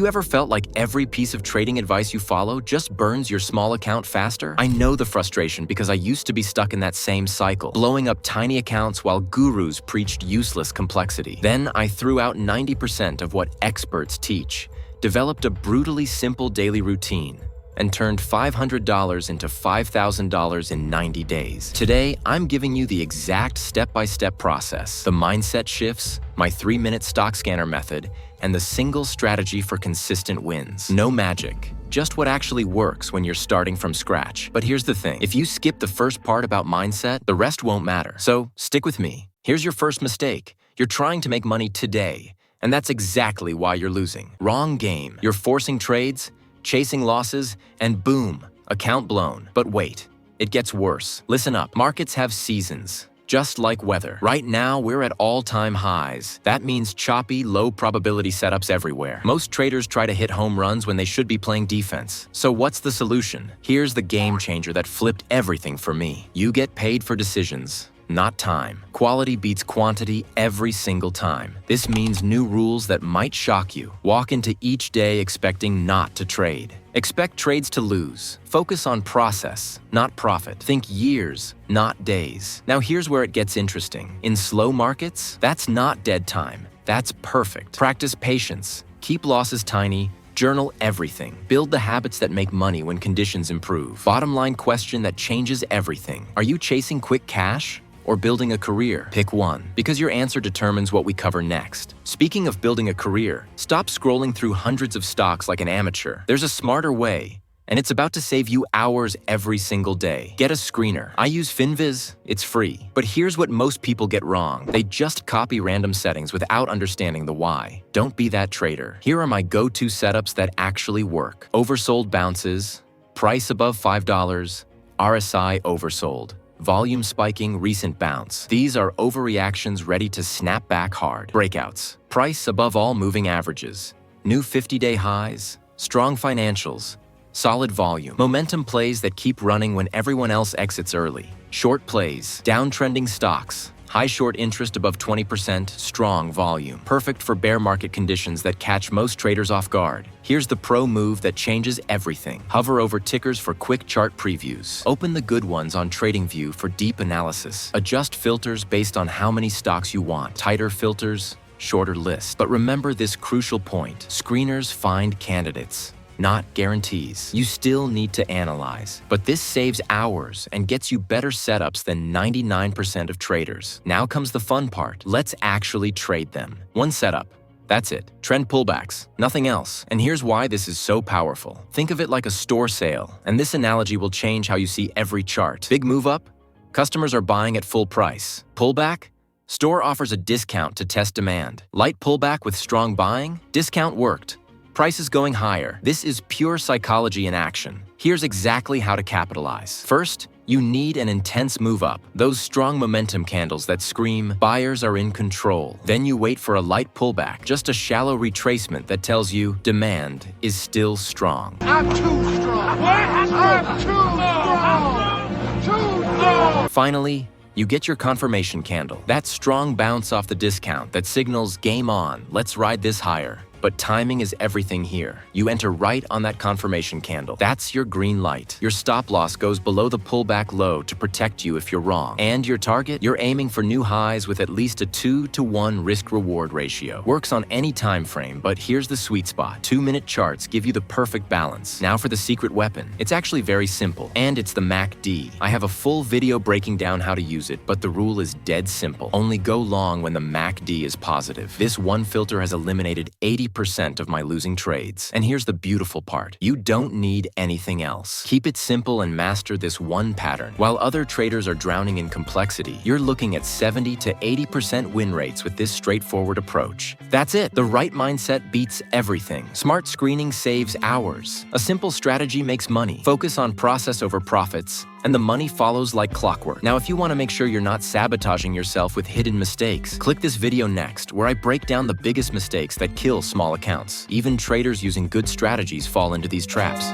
You ever felt like every piece of trading advice you follow just burns your small account faster? I know the frustration because I used to be stuck in that same cycle, blowing up tiny accounts while gurus preached useless complexity. Then I threw out 90% of what experts teach, developed a brutally simple daily routine, and turned $500 into $5,000 in 90 days. Today, I'm giving you the exact step-by-step process, the mindset shifts, my 3-minute stock scanner method, and the single strategy for consistent wins. No magic, just what actually works when you're starting from scratch. But here's the thing, if you skip the first part about mindset, the rest won't matter. So stick with me. Here's your first mistake. You're trying to make money today, and that's exactly why you're losing. Wrong game. You're forcing trades, chasing losses, and boom, account blown. But wait, it gets worse. Listen up, markets have seasons, just like weather. Right now, we're at all-time highs. That means choppy, low-probability setups everywhere. Most traders try to hit home runs when they should be playing defense. So what's the solution? Here's the game changer that flipped everything for me. You get paid for decisions, not time. Quality beats quantity every single time. This means new rules that might shock you. Walk into each day expecting not to trade. Expect trades to lose. Focus on process, not profit. Think years, not days. Now here's where it gets interesting. In slow markets, that's not dead time. That's perfect. Practice patience. Keep losses tiny. Journal everything. Build the habits that make money when conditions improve. Bottom line question that changes everything. Are you chasing quick cash or building a career? Pick one, because your answer determines what we cover next. Speaking of building a career, stop scrolling through hundreds of stocks like an amateur. There's a smarter way, and it's about to save you hours every single day. Get a screener. I use Finviz. It's free. But here's what most people get wrong. They just copy random settings without understanding the why. Don't be that trader. Here are my go-to setups that actually work. Oversold bounces, price above $5, RSI oversold. Volume spiking, recent bounce. These are overreactions ready to snap back hard. Breakouts. Price above all moving averages. New 50-day highs. Strong financials. Solid volume. Momentum plays that keep running when everyone else exits early. Short plays. Downtrending stocks. High short interest above 20%, strong volume. Perfect for bear market conditions that catch most traders off guard. Here's the pro move that changes everything. Hover over tickers for quick chart previews. Open the good ones on TradingView for deep analysis. Adjust filters based on how many stocks you want. Tighter filters, shorter list. But remember this crucial point. Screeners find candidates, not guarantees. You still need to analyze, but this saves hours and gets you better setups than 99% of traders. Now comes the fun part. Let's actually trade them. One setup. That's it. Trend pullbacks. Nothing else. And here's why this is so powerful. Think of it like a store sale, and this analogy will change how you see every chart. Big move up? Customers are buying at full price. Pullback? Store offers a discount to test demand. Light pullback with strong buying? Discount worked. Price is going higher. This is pure psychology in action. Here's exactly how to capitalize. First, you need an intense move up. Those strong momentum candles that scream, buyers are in control. Then you wait for a light pullback, just a shallow retracement that tells you demand is still strong. I'm too strong. I'm too strong. Too strong. Finally, you get your confirmation candle. That strong bounce off the discount that signals game on, let's ride this higher. But timing is everything here. You enter right on that confirmation candle. That's your green light. Your stop loss goes below the pullback low to protect you if you're wrong. And your target? You're aiming for new highs with at least a 2-to-1 risk-reward ratio. Works on any time frame, but here's the sweet spot. 2-minute charts give you the perfect balance. Now for the secret weapon. It's actually very simple, and it's the MACD. I have a full video breaking down how to use it, but the rule is dead simple. Only go long when the MACD is positive. This one filter has eliminated 80% of my losing trades. And here's the beautiful part. You don't need anything else. Keep it simple and master this one pattern. While other traders are drowning in complexity, you're looking at 70 to 80% win rates with this straightforward approach. That's it. The right mindset beats everything. Smart screening saves hours. A simple strategy makes money. Focus on process over profits, and the money follows like clockwork. Now, if you want to make sure you're not sabotaging yourself with hidden mistakes, click this video next, where I break down the biggest mistakes that kill small accounts. Even traders using good strategies fall into these traps.